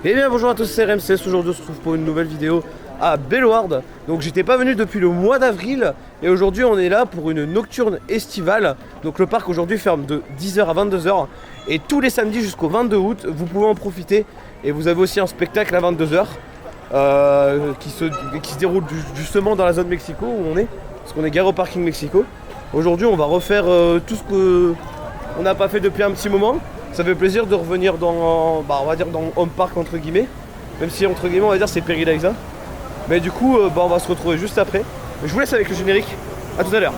Eh bien bonjour à tous, c'est RMCS. Aujourd'hui on se retrouve pour une nouvelle vidéo à Bellward. Donc j'étais pas venu depuis le mois d'avril et aujourd'hui on est là pour une nocturne estivale. Donc le parc aujourd'hui ferme de 10h à 22h et tous les samedis jusqu'au 22 août vous pouvez en profiter. Et vous avez aussi un spectacle à 22h qui se déroule justement dans la zone Mexico où on est, parce qu'on est garé au parking Mexico. Aujourd'hui on va refaire tout ce qu'on n'a pas fait depuis un petit moment. Ça fait plaisir de revenir dans, on va dire dans Home Park entre guillemets, même si entre guillemets on va dire c'est Paradise. Mais du coup on va se retrouver juste après. Je vous laisse avec le générique, à tout à l'heure.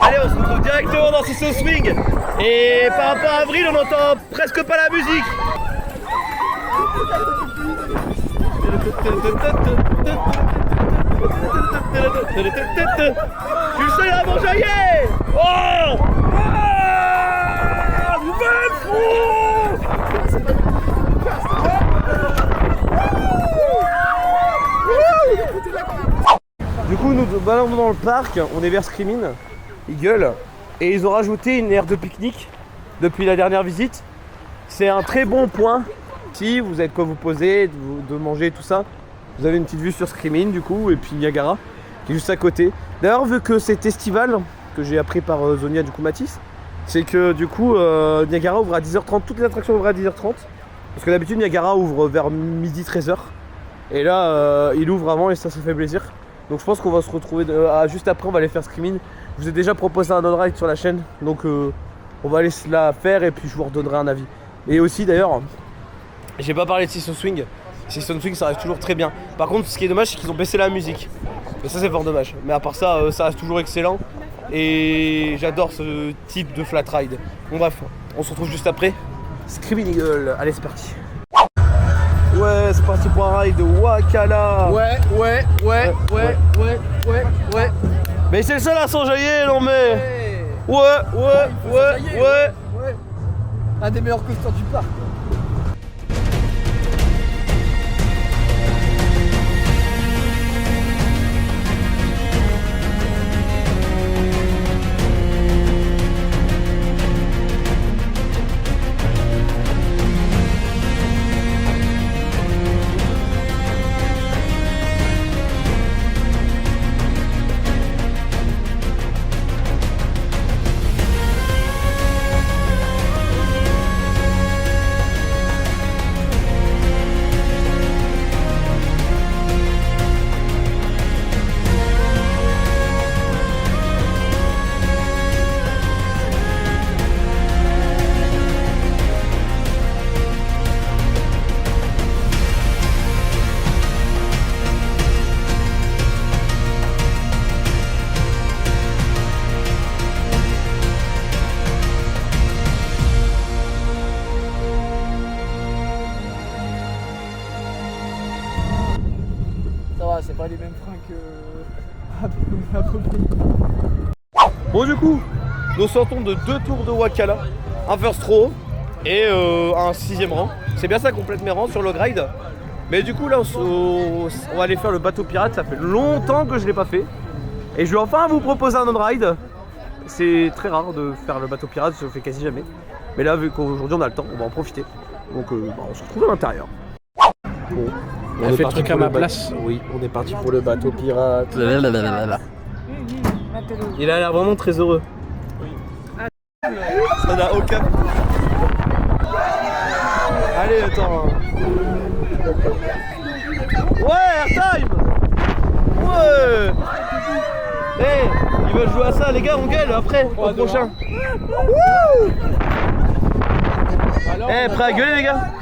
Allez, on se retrouve directement dans ce swing. Et par rapport à avril, on n'entend presque pas la musique. Tu le sais là, mon jaillet. Oh, nouvelle fou. Du coup, nous baladons dans le parc, on est vers Screamin', Eagle, et ils ont rajouté une aire de pique-nique depuis la dernière visite. C'est un très bon point. Si vous êtes quoi vous poser, de manger tout ça, vous avez une petite vue sur Screamin' du coup, et puis Niagara qui est juste à côté. D'ailleurs, vu que c'est estival, que j'ai appris par Zonia du coup Mathis, c'est que du coup Niagara ouvre à 10h30, toutes les attractions ouvrent à 10h30, parce que d'habitude Niagara ouvre vers midi 13h, et là il ouvre avant et ça fait plaisir. Donc je pense qu'on va se retrouver juste après, on va aller faire Screamin'. Je vous ai déjà proposé un on-ride sur la chaîne, donc on va aller se la faire et puis je vous redonnerai un avis. Et aussi d'ailleurs, j'ai pas parlé de Season Swing. Season Swing ça reste toujours très bien. Par contre ce qui est dommage c'est qu'ils ont baissé la musique. Et ça c'est fort dommage. Mais à part ça, ça reste toujours excellent. Et j'adore ce type de flat ride. Bon bref, on se retrouve juste après. Screamin' Eagle, allez c'est parti. Ouais, c'est parti pour un ride de Wakala. Ouais. Mais c'est le seul à s'enjailler, non mais. Ouais. Un des meilleurs coasters du parc. C'est pas les mêmes freins que à peu près. Bon du coup, nous sortons de 2 tours de Wakala, un first row et un 6ème rang. C'est bien ça complète mes rangs sur le ride. Mais du coup là on va aller faire le bateau pirate, ça fait longtemps que je l'ai pas fait. Et je vais enfin vous proposer un on-ride. C'est très rare de faire le bateau pirate, je le fais quasi jamais. Mais là vu qu'aujourd'hui on a le temps, on va en profiter. Donc on se retrouve à l'intérieur. Bon. On fait le truc à ma place. Oui, on est parti pour le bateau pirate. Il a l'air vraiment très heureux. Ça n'a aucun. Allez, attends. Ouais, airtime. Ouais. Hey, ils veulent jouer à ça, les gars, on gueule après, au prochain. Eh, prêt à gueuler, les gars?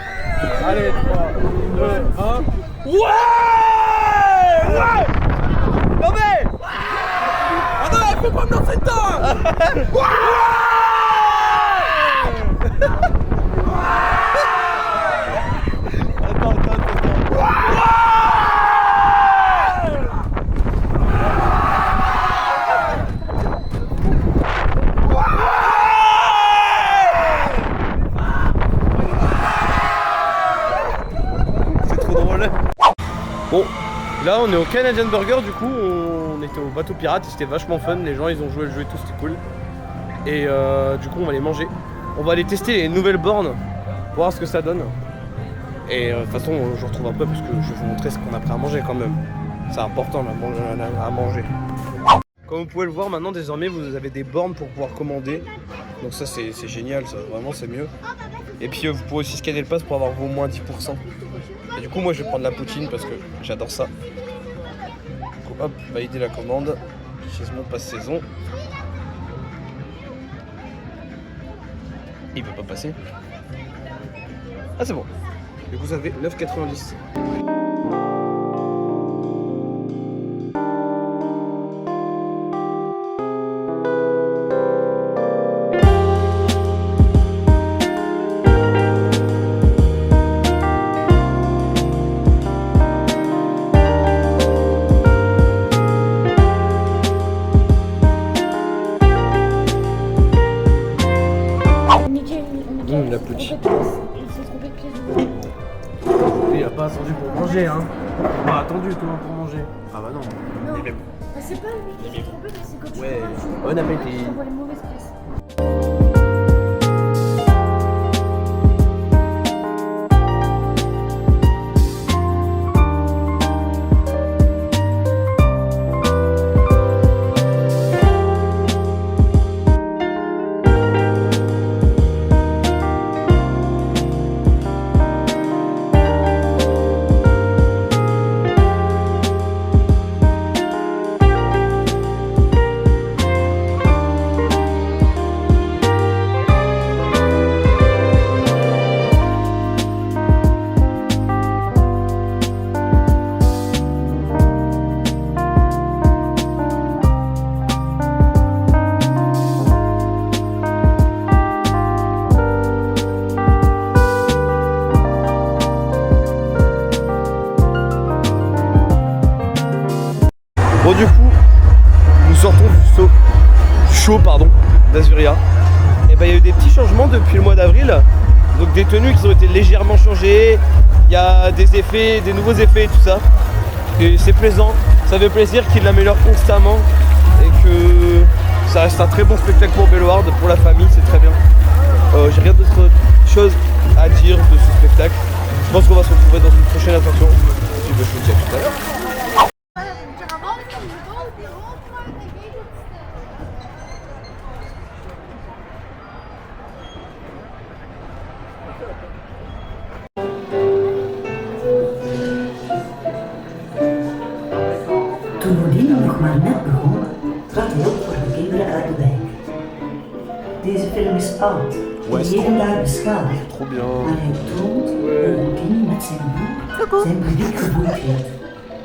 Allez, 3, 2, 1. Ouais! Non mais! Ah non, il faut pas me lancer dedans! Bon, là on est au Canadian Burger, du coup on était au bateau pirate, c'était vachement fun, les gens ils ont joué le jeu et tout, c'était cool. Et du coup on va aller manger. On va aller tester les nouvelles bornes, pour voir ce que ça donne. Et de toute façon je vous retrouve après parce que je vais vous montrer ce qu'on a pris à manger quand même. C'est important à manger. Comme vous pouvez le voir maintenant désormais vous avez des bornes pour pouvoir commander. Donc ça c'est génial, ça vraiment c'est mieux. Et puis vous pouvez aussi scanner le pass pour avoir vos moins 10%. Et du coup moi je vais prendre la poutine parce que j'adore ça. Du coup hop, valider la commande. Chez mon passe saison. Il veut pas passer. Ah c'est bon. Du coup ça fait 9,90. La poutine. Il a pas attendu pour manger, hein. Pas attendu toi pour manger. Ah bah non. Non. Bah, c'est pas lui qui s'est trompé, mais c'est quand tu Ouais. vois, Bon appétit. tu envoies les mauvaises places. Bon du coup, nous sortons du show d'Azuria. Et ben il y a eu des petits changements depuis le mois d'avril. Donc des tenues qui ont été légèrement changées. Il y a des effets, des nouveaux effets et tout ça. Et c'est plaisant, ça fait plaisir qu'ils l'améliorent constamment. Et que ça reste un très bon spectacle pour Bellewaerde, pour la famille, c'est très bien. J'ai rien d'autre chose à dire de ce spectacle. Je pense qu'on va se retrouver dans une prochaine attraction. Et puis je vous dis à tout à l'heure. Toen Odin nog maar net begon, trad hij op voor de kinderen uit de wijk. Deze film is oud, Ouais, c'est jeden daar beschadigd, Trop bien. maar hij toont hoe Odin met zijn boek zijn publiek geboeid heeft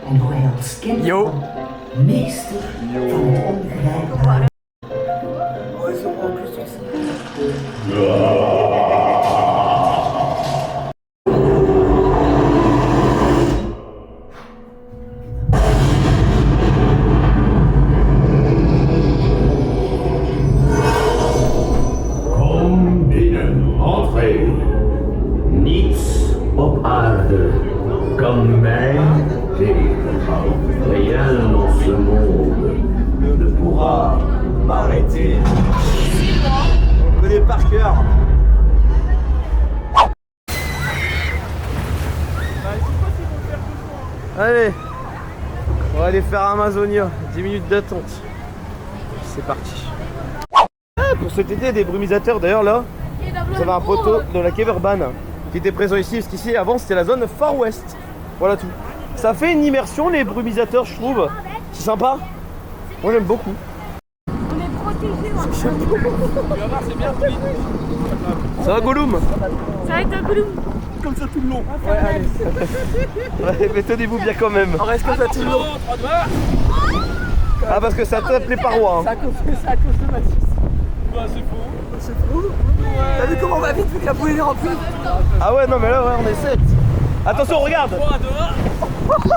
en hoe hij als kind Yo. van meester van het ongrijpbare. Kom binnen, entrez. Niets op aarde kan mij tegenhouden. Rien dans ce monde ne pourra m'arrêter. On connaît par cœur. Allez, on va aller faire Amazonia, 10 minutes d'attente. C'est parti. Ah, pour cet été, des brumisateurs d'ailleurs là, vous avez un poteau de la Cave Urban qui était présent ici, parce qu'ici avant c'était la zone Far West. Voilà tout. Ça fait une immersion les brumisateurs je trouve. C'est sympa. Moi j'aime beaucoup. On est protégés maintenant. Ça va Gollum? Ça va être un goulou. Comme ça tout le long. Ouais, allez. Ouais, mais tenez-vous bien quand même. On reste comme ça tout le long. Ah parce que ça tape les parois. C'est Hein. à cause de Mathis. Bah c'est faux. C'est faux. T'as vu comment on va vite vu que la bouée est remplie? Ah ouais non mais là ouais on est 7. Attention regarde.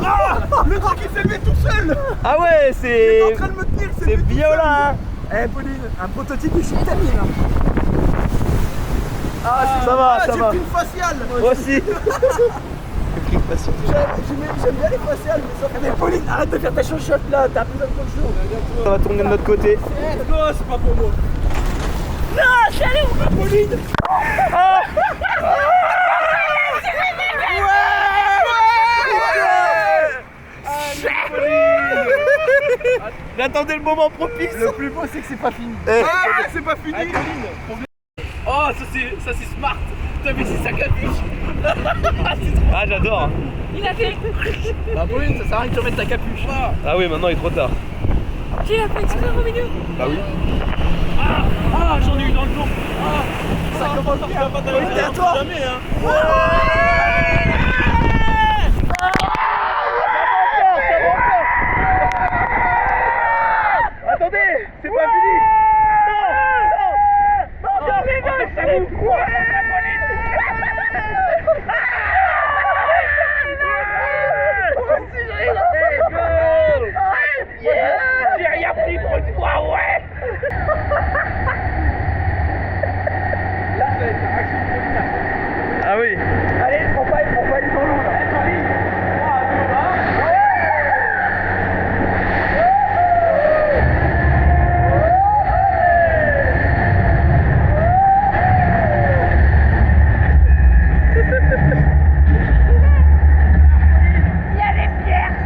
Ah, le grand qui s'est levé tout seul. Ah ouais c'est. En train de me tenir, C'est violent hein. Eh Pauline, un prototype de Chitamine. Ah Ça va, ça va. J'ai pris une faciale. Moi aussi. J'ai pris Facile. J'aime bien les faciales, mais Pauline, arrête de faire ta chochotte là, t'as besoin de poncho. Ça va tourner de notre côté. Let's go, c'est pas pour moi. Non, je suis allée où Pauline. J'attendais le moment propice. Le plus beau, c'est que c'est pas fini. C'est pas fini. Oh, ça c'est smart. T'as vu, c'est sa capuche. Ah, j'adore. Il a fait. Bah Pauline, ça sert à rien que tu remettes ta capuche. Ah oui, maintenant il est trop tard. Qui l'a fait exprès, Roméo? Bah oui. Ah, j'en ai eu dans le dos. Ça commence bien. Pauline, t'es à toi. Jamais, hein. Attendez, c'est pas fini. J'ai rien pris pour une fois, ouais. Ah oui. Allez, on va aller dans l'eau là.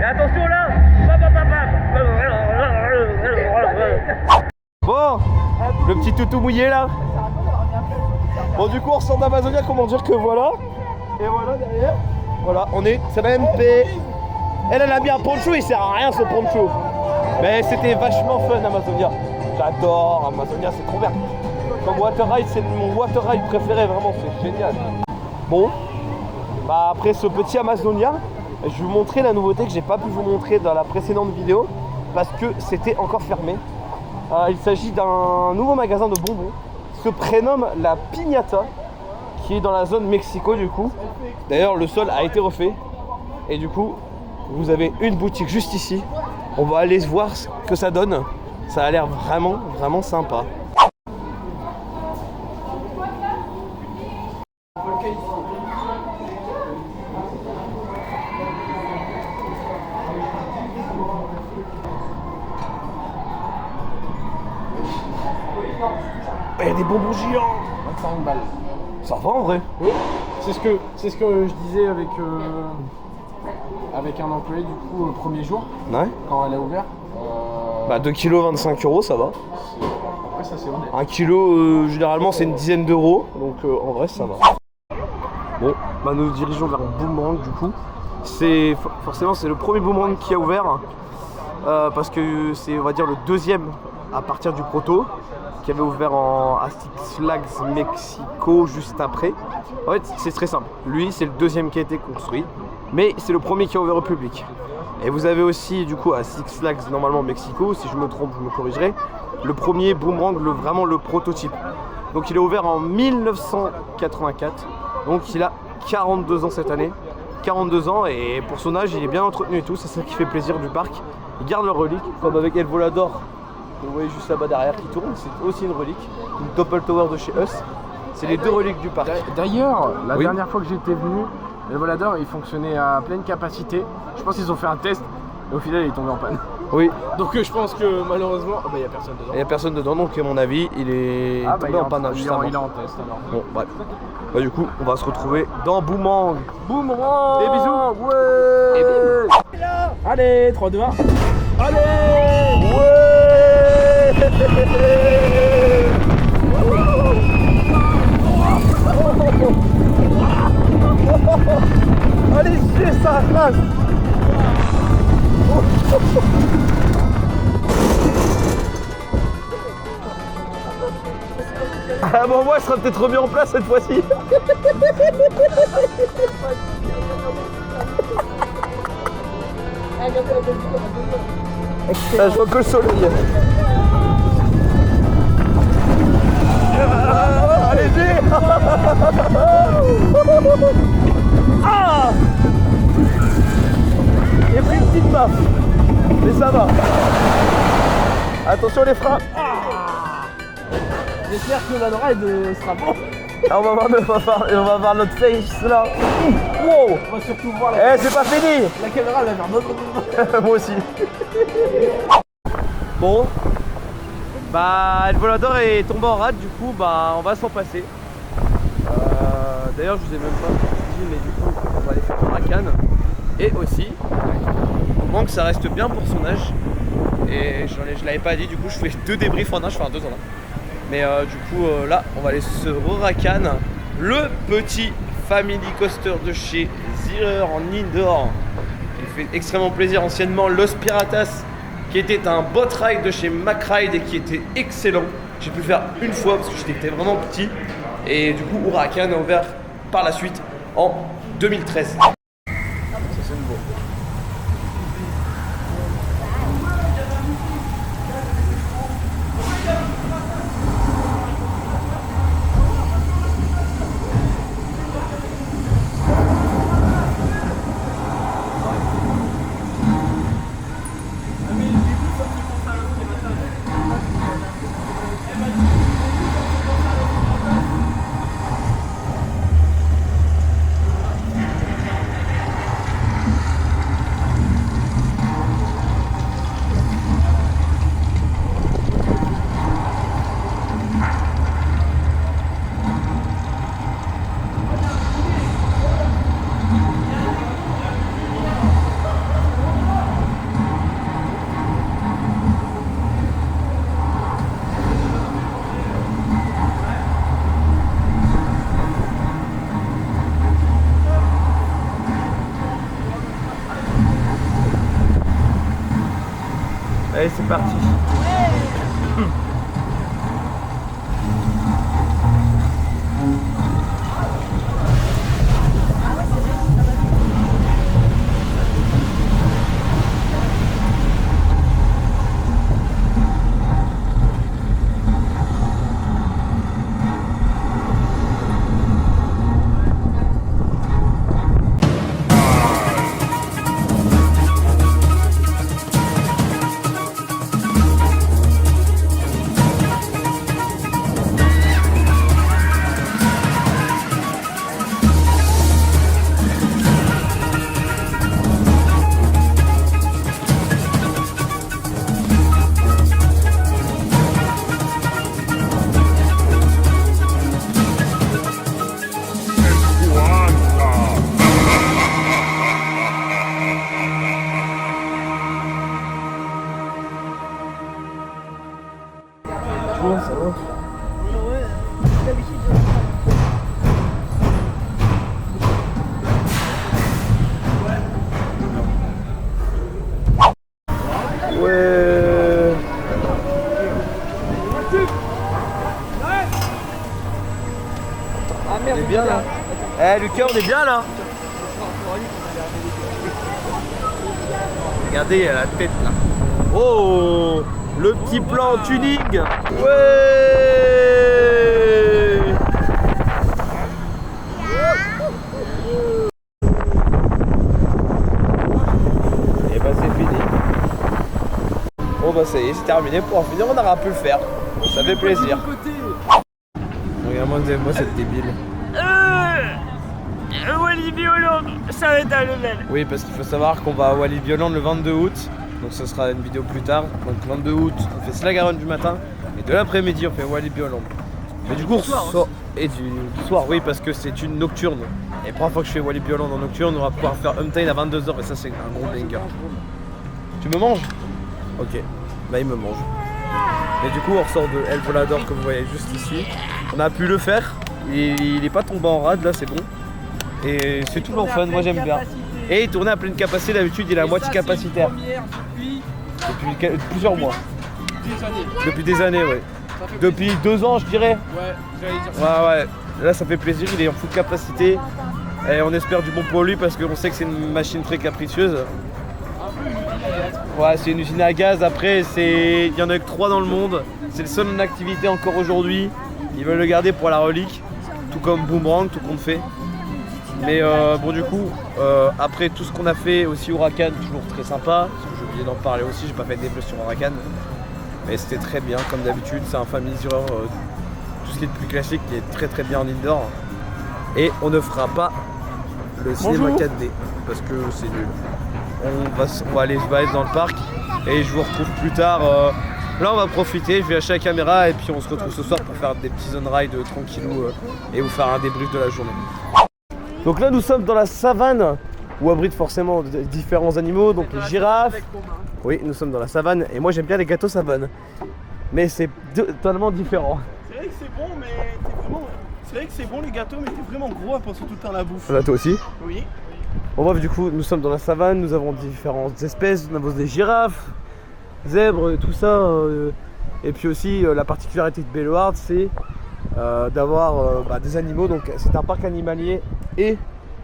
Et attention là. Bon, le petit toutou mouillé là. Bon, du coup on ressort d'Amazonia, comment dire que voilà. Et voilà derrière. Voilà, on est, c'est la MP. Elle a mis un poncho, il sert à rien ce poncho. Mais c'était vachement fun Amazonia. J'adore Amazonia, c'est trop bien. Comme water ride, c'est mon water ride préféré, vraiment, c'est génial. Bon, bah après ce petit Amazonia, je vais vous montrer la nouveauté que j'ai pas pu vous montrer dans la précédente vidéo parce que c'était encore fermé. Il s'agit d'un nouveau magasin de bonbons qui se prénomme la Piñata, qui est dans la zone Mexico du coup. D'ailleurs le sol a été refait et du coup vous avez une boutique juste ici. On va aller voir ce que ça donne. Ça a l'air vraiment sympa. Il y a des bonbons géants. 25 balles. Ça va en vrai. Oui, c'est ce que je disais avec un employé du coup le premier jour Ouais. quand elle a ouvert. Bah 2 kg 25 €, ça va. Après ça c'est honnête. 1 kg généralement c'est une dizaine d'euros, donc en vrai ça va. Bon, bah nous nous dirigeons vers Boomerang du coup. C'est forcément c'est le premier Boomerang qui a ouvert parce que c'est on va dire le deuxième à partir du proto qui avait ouvert à Six Flags Mexico juste après. En fait c'est très simple, lui c'est le deuxième qui a été construit, mais c'est le premier qui a ouvert au public. Et vous avez aussi du coup à Six Flags normalement Mexico, si je me trompe je me corrigerai, le premier Boomerang, vraiment le prototype. Donc il est ouvert en 1984, donc il a 42 ans cette année. 42 ans et pour son âge il est bien entretenu et tout, c'est ça qui fait plaisir du parc. Il garde leur relique, comme avec El Volador, que vous voyez juste là-bas derrière qui tourne, c'est aussi une relique, une Doppel Tower de chez Us. C'est les deux reliques du parc. D'ailleurs, la Oui. dernière fois que j'étais venu, le Volador il fonctionnait à pleine capacité. Je pense qu'ils ont fait un test et au final il est tombé en panne. Oui, Donc je pense que malheureusement, il n'y a personne dedans. il n'y a personne dedans donc à mon avis il est tombé en panne juste avant. il est en test alors. Bon bref, bah, du coup on va se retrouver dans Boomerang. Boomerang. Des bisous. Ouais. Et bim. Allez, 3, 2, 1. Allez ouais. Allez, c'est ça, race. Ah bon, moi je serais peut-être remis en place cette fois-ci. Ah, je vois que le soleil. Ah, allez-y. Ah, j'ai pris une petite baffe, mais ça va. Attention les freins. J'espère que le ride sera bon. Ah, on va voir notre face là. Wow. On va surtout voir la, C'est pas fini. la caméra, elle va faire Moi aussi. Bon. Bah, El Volador est tombé en rade, du coup, bah, on va s'en passer. D'ailleurs, je vous ai même pas dit, mais du coup, on va aller faire Huracan. Et aussi, au moins que ça reste bien pour son âge. Et je l'avais pas dit, du coup, je fais 2 débriefs en âge, enfin 2 en 1. Mais du coup, là, on va aller se Huracan, le petit family coaster de chez Ziller en indoor. Il fait extrêmement plaisir. Anciennement, Los Piratas, qui était un bot ride de chez MacRide et qui était excellent. J'ai pu le faire une fois parce que j'étais vraiment petit. Et du coup, Huracan a ouvert par la suite en 2013. Allez, c'est parti. Ouais. On est bien là. Eh Lucas, on est bien là. Regardez, il a la tête là. Oh, le petit plan tuning. Ouais. Et bah c'est fini. Bon bah ça y est, c'est terminé. Pour en finir, on aura pu le faire. Ça fait plaisir. Regarde-moi cette débile. Walibi Hollande, ça va être un level. Oui, parce qu'il faut savoir qu'on va à Walibi Hollande le 22 août. Donc ce sera une vidéo plus tard. Donc 22 août, on fait Slagaron du matin. Et de l'après-midi, on fait Walibi Hollande. Mais du coup, et du soir, oui, parce que c'est une nocturne. Et la première fois que je fais Walibi Hollande en nocturne, on va pouvoir faire Humtain à 22h. Et ça, c'est un gros banger. Tu me manges? Ok, bah il me mange. Et du coup, on ressort de El Volador, comme vous voyez juste ici. On a pu le faire. Il est pas tombé en rade, là, c'est bon. Et c'est toujours fun, moi j'aime bien. Et il tournait à pleine capacité, d'habitude il est à moitié capacitaire. Depuis plusieurs mois. Depuis des années, ouais. Depuis 2 ans, je dirais. Ouais, j'allais dire ça. Ouais. Là, ça fait plaisir, il est en full capacité. Et on espère du bon pour lui parce qu'on sait que c'est une machine très capricieuse. Ouais, c'est une usine à gaz. Après, il y en a que 3 dans le monde. C'est le seul en activité encore aujourd'hui. Ils veulent le garder pour la relique. Tout comme Boomerang, tout compte fait. Mais bon, du coup, après tout ce qu'on a fait aussi Huracan, toujours très sympa. Parce que j'ai oublié d'en parler aussi, j'ai pas fait de débrief sur Huracan. Mais c'était très bien, comme d'habitude. C'est un family zero tout ce qui est plus classique qui est très bien en indoor. Et on ne fera pas le cinéma 4D parce que c'est nul. On va aller se balader dans le parc et je vous retrouve plus tard. Là on va profiter, je vais acheter la caméra et puis on se retrouve ce soir pour faire des petits zone ride tranquillou et vous faire un débrief de la journée. Donc là nous sommes dans la savane où abritent forcément différents animaux, donc les girafes. Oui, nous sommes dans la savane et moi j'aime bien les gâteaux savane. Mais c'est totalement différent. C'est vrai que c'est bon, mais t'es vraiment... C'est vrai que c'est bon les gâteaux, mais t'es vraiment gros à penser tout le temps à la bouffe. Là toi aussi? Oui. Bon bref, du coup nous sommes dans la savane, nous avons différentes espèces, nous avons des girafes, zèbres, tout ça. Et puis aussi la particularité de Bellewaerde, c'est d'avoir des animaux. Donc c'est un parc animalier et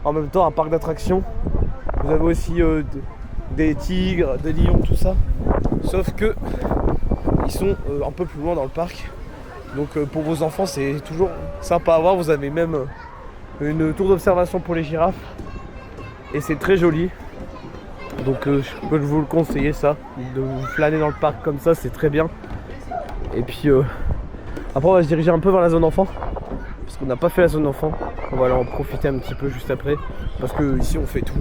en même temps un parc d'attractions. Vous avez aussi des tigres, des lions, tout ça. Sauf que ils sont un peu plus loin dans le parc. Donc pour vos enfants c'est toujours sympa à voir. Vous avez même une tour d'observation pour les girafes. Et c'est très joli. Donc je peux vous le conseiller ça. De vous flâner dans le parc comme ça, c'est très bien. Et puis après on va se diriger un peu vers la zone enfant. Parce qu'on n'a pas fait la zone enfant. On va aller en profiter un petit peu juste après. Parce que ici on fait tout.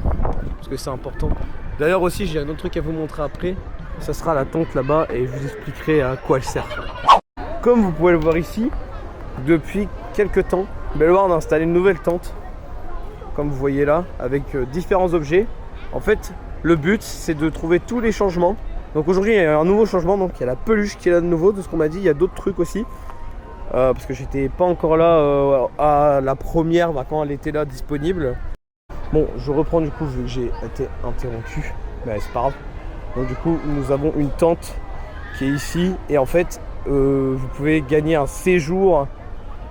Parce que c'est important. D'ailleurs aussi j'ai un autre truc à vous montrer après. Ça sera la tente là-bas et je vous expliquerai à quoi elle sert. Comme vous pouvez le voir ici, depuis quelques temps, Bellewaerde a installé une nouvelle tente. Comme vous voyez là, avec différents objets. En fait, le but c'est de trouver tous les changements. Donc aujourd'hui il y a un nouveau changement, donc il y a la peluche qui est là de nouveau, de ce qu'on m'a dit. Il y a d'autres trucs aussi. Parce que j'étais pas encore là à la première quand elle était là disponible. Bon, je reprends du coup vu que j'ai été interrompu. Mais c'est pas grave. Donc du coup nous avons une tente qui est ici. Et en fait vous pouvez gagner un séjour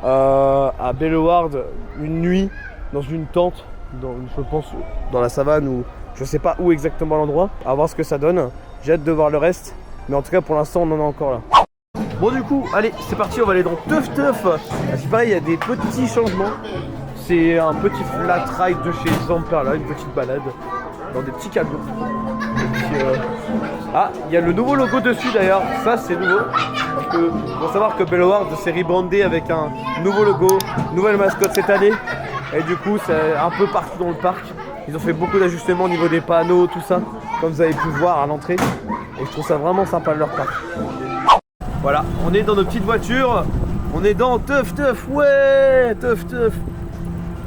à Bellewaerde, une nuit dans une tente, je pense dans la savane ou je sais pas où exactement l'endroit, à voir ce que ça donne. J'ai hâte de voir le reste, mais en tout cas pour l'instant on en est encore là. Bon du coup, allez c'est parti, on va aller dans Teuf Teuf. C'est pareil, il y a des petits changements. C'est un petit flat ride de chez Zamper là, une petite balade dans des petits camions. Et puis, ah, il y a le nouveau logo dessus d'ailleurs, ça c'est nouveau. Parce que faut savoir que Bellewaerde s'est rebrandé avec un nouveau logo, nouvelle mascotte cette année. Et du coup c'est un peu partout dans le parc. Ils ont fait beaucoup d'ajustements au niveau des panneaux, tout ça, comme vous avez pu voir à l'entrée. Et je trouve ça vraiment sympa de leur part. Voilà, on est dans nos petites voitures. On est dans Teuf Teuf, ouais, Teuf Teuf.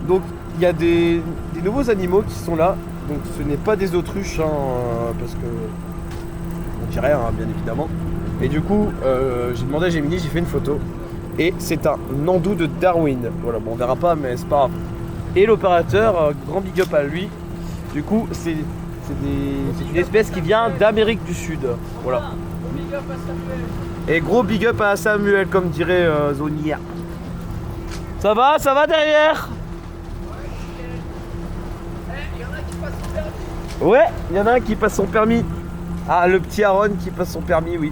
Donc il y a des nouveaux animaux qui sont là. Donc ce n'est pas des autruches, parce que on dirait bien évidemment. Et du coup, j'ai demandé à Gemini, j'ai fait une photo. Et c'est un andou de Darwin. Voilà, bon on verra pas, mais c'est pas grave. Et l'opérateur, grand big up à lui. Du coup, c'est une espèce qui vient d'Amérique du Sud. Voilà. Et gros big up à Samuel, comme dirait Zonia. Ça va derrière? Ouais, il y en a un qui passe son permis. Ah, le petit Aaron qui passe son permis, oui.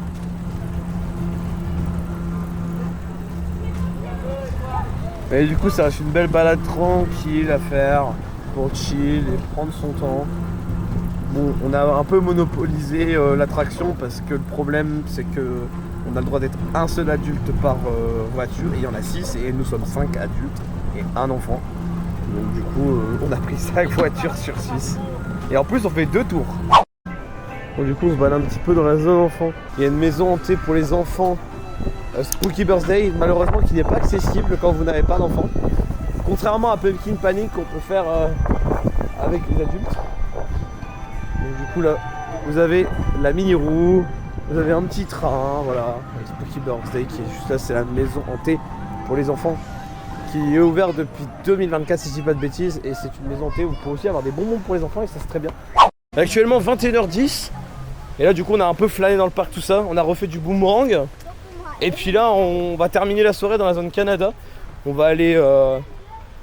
Et du coup ça reste une belle balade tranquille à faire pour chill et prendre son temps. Bon, on a un peu monopolisé l'attraction parce que le problème c'est que on a le droit d'être un seul adulte par voiture et il y en a 6 et nous sommes 5 adultes et un enfant. Donc du coup on a pris 5 voitures sur 6. Et en plus on fait 2 tours. Bon, du coup on se balade un petit peu dans la zone enfant. Il y a une maison hantée pour les enfants. Spooky Birthday, malheureusement qui n'est pas accessible quand vous n'avez pas d'enfant. Contrairement à Pumpkin Panic qu'on peut faire avec les adultes. Donc du coup là, vous avez la mini roue, vous avez un petit train, voilà. Spooky Birthday qui est juste là, c'est la maison hantée pour les enfants qui est ouverte depuis 2024 si je dis pas de bêtises. Et c'est une maison hantée où vous pouvez aussi avoir des bonbons pour les enfants et ça c'est très bien. Actuellement 21h10. Et là du coup on a un peu flâné dans le parc tout ça, on a refait du boomerang. Et puis là on va terminer la soirée dans la zone Canada. On va aller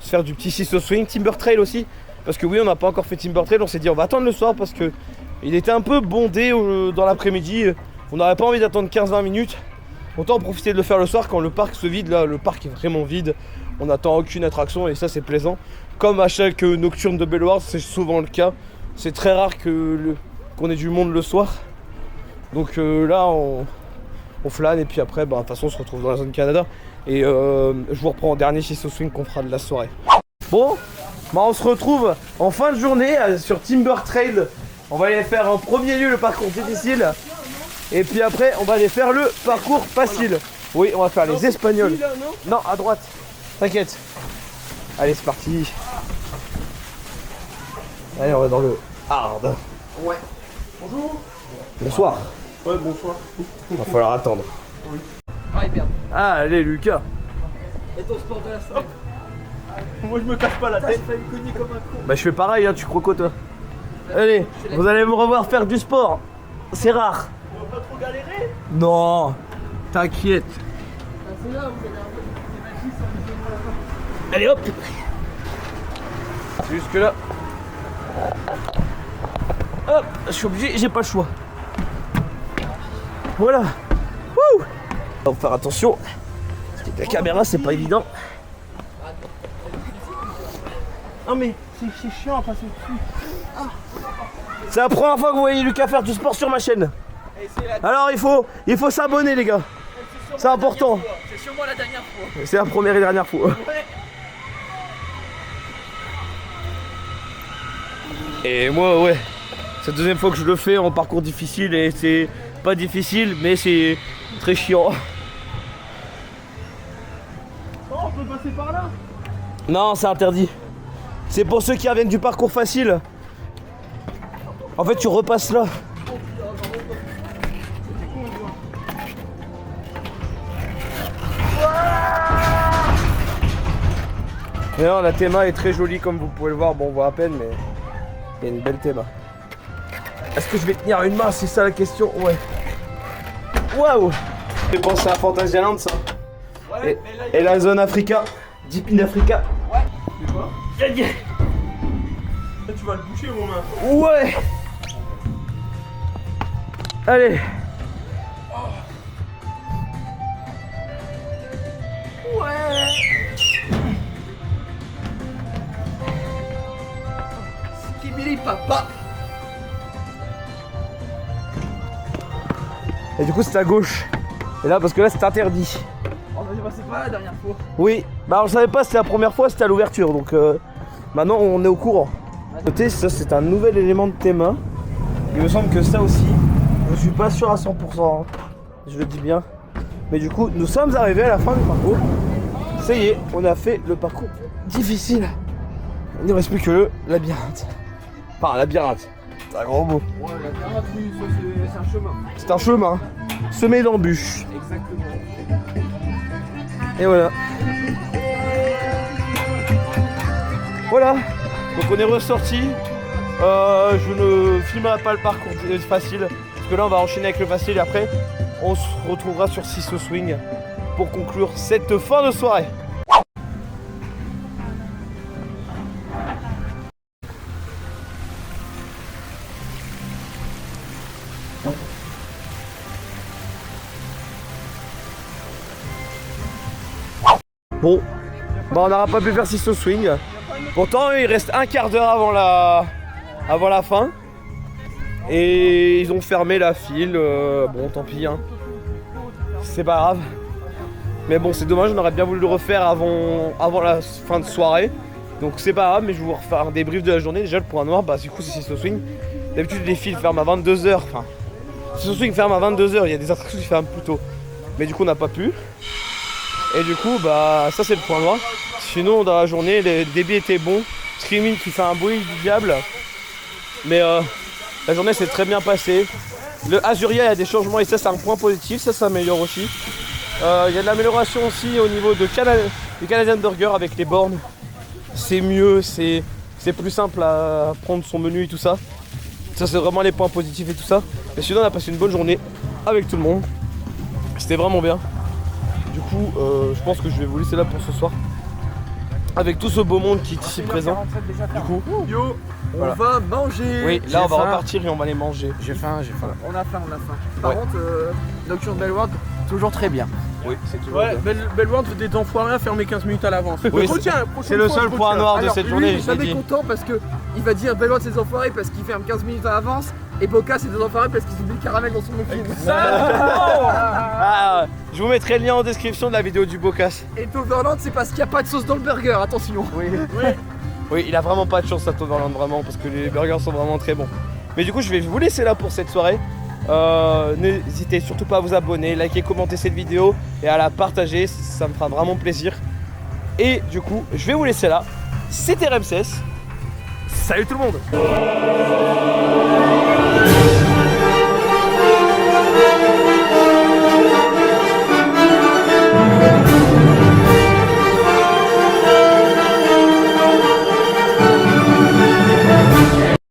se faire du petit Sisso Swing, Timber Trail aussi. Parce que oui on n'a pas encore fait Timber Trail, on s'est dit on va attendre le soir parce que il était un peu bondé dans l'après-midi. On n'aurait pas envie d'attendre 15-20 minutes. Autant en profiter de le faire le soir quand le parc se vide. Là le parc est vraiment vide. On n'attend aucune attraction et ça c'est plaisant. Comme à chaque nocturne de Bellewaerde, c'est souvent le cas. C'est très rare qu'on ait du monde le soir. Donc là on flâne et puis après de toute façon on se retrouve dans la zone Canada. Et je vous reprends en dernier chez Swing qu'on fera de la soirée. Bon, bah on se retrouve en fin de journée sur Timber Trail. On va aller faire en premier lieu le parcours difficile. Et puis après, on va aller faire le parcours facile. Oui, on va faire les Espagnols. Non, à droite. T'inquiète. Allez, c'est parti. Allez, on va dans le hard. Ouais. Bonjour. Bonsoir. Ouais, bonsoir. Il va falloir attendre. Ah, allez, Lucas. Et ton sport de la semaine? Moi, je me casse pas la tête. T'as me cogner comme un con. Bah, je fais pareil, hein, tu crois quoi, toi? Allez, vous allez me revoir faire du sport. C'est rare. On va pas trop galérer. Non, t'inquiète. C'est là où vous avez un peu des magies sans les à la fin. Allez, hop. Jusque là. Hop, je suis obligé, j'ai pas le choix. Voilà. Wouh. Faut faire attention. Parce que la caméra, c'est pas évident. Non, mais c'est chiant à passer dessus. C'est la première fois que vous voyez Lucas faire du sport sur ma chaîne. Alors il faut s'abonner, les gars. C'est important. C'est sûrement la dernière fois. C'est la première et dernière fois. Et moi, ouais, c'est la deuxième fois que je le fais en parcours difficile et c'est pas difficile, mais c'est très chiant. Oh, on peut passer par là. Non, c'est interdit. C'est pour ceux qui reviennent du parcours facile. En fait, tu repasses là. Et non, la théma est très jolie comme vous pouvez le voir. Bon, on voit à peine, mais il y a une belle théma. Est-ce que je vais tenir une main? C'est ça la question. Ouais. Waouh! J'ai pensé à Fantasyland, ça. Ouais, Et la zone Africa. Deep in Africa. C'est quoi? Là, tu vas le boucher, mon main. Ouais! Allez! Skibidi papa. Et du coup, c'est à gauche. Et là, parce que là, c'est interdit. On va passer par là la dernière fois. Oui, bah on savait pas, c'était la première fois, c'était à l'ouverture. Donc maintenant, on est au courant. Notez, ça, c'est un nouvel élément de théma. Il me semble que ça aussi, je suis pas sûr à 100%. Hein. Je le dis bien. Mais du coup, nous sommes arrivés à la fin du parcours. Ça y est, on a fait le parcours difficile. Il ne reste plus que le labyrinthe. Enfin, labyrinthe. C'est un gros mot. Ouais, la dernière oui, ça c'est un chemin. C'est un chemin semé d'embûches. Exactement. Et voilà. Voilà. Donc on est ressorti. Je ne filmerai pas le parcours facile. Parce que là on va enchaîner avec le facile et après on se retrouvera sur Sisso Swing pour conclure cette fin de soirée. Bon, bah on n'aura pas pu faire Sisso Swing. Pourtant il reste un quart d'heure avant la fin. Et ils ont fermé la file. Bon tant pis hein. C'est pas grave. Mais bon c'est dommage, on aurait bien voulu le refaire avant la fin de soirée. Donc c'est pas grave, mais je vais vous refaire un débrief de la journée. Déjà le point noir, bah du coup c'est Sisso Swing. D'habitude les files ferment à 22h. Enfin, Sisso Swing ferme à 22h, il y a des attractions qui ferment plus tôt. Mais du coup on n'a pas pu. Et du coup, bah ça c'est le point noir. Sinon, dans la journée, le débit était bon. Screaming qui fait un bruit du diable. Mais la journée s'est très bien passée. Le Azuria, il y a des changements et ça c'est un point positif. Ça s'améliore aussi. Il y a de l'amélioration aussi au niveau du Canadian Burger avec les bornes. C'est mieux, c'est plus simple à prendre son menu et tout ça. Ça c'est vraiment les points positifs et tout ça. Mais sinon, on a passé une bonne journée avec tout le monde. C'était vraiment bien. Du coup, je pense que je vais vous laisser là pour ce soir. Avec tout ce beau monde qui est ici présent. Du coup, Yo, voilà. On va manger. Oui, là on va repartir et on va les manger. J'ai faim, j'ai faim. On a faim. Par Ouais. contre, Nocturne Bellward, toujours très bien. Oui, c'est toujours Ouais, bien. Bellworld des enfoirés à fermer 15 minutes à l'avance. Oui, Retiens, la c'est prochaine le fois, seul je point retiens. noir de Alors, cette lui, journée, il est je l'ai jamais dit. content parce que il va dire Bellworld c'est des enfoirés parce qu'il ferme 15 minutes à l'avance et Boca c'est des enfoirés parce qu'ils oublient le caramel dans son muffin. Ah, je vous mettrai le lien en description de la vidéo du Bocas. Et Toverland c'est parce qu'il n'y a pas de sauce dans le burger, attention. Oui, il a vraiment pas de chance à Toverland, vraiment, parce que les burgers sont vraiment très bons. Mais du coup, je vais vous laisser là pour cette soirée. N'hésitez surtout pas à vous abonner, liker, commenter cette vidéo et à la partager, ça me fera vraiment plaisir. Et du coup, je vais vous laisser là. C'était Ramsès. Salut tout le monde!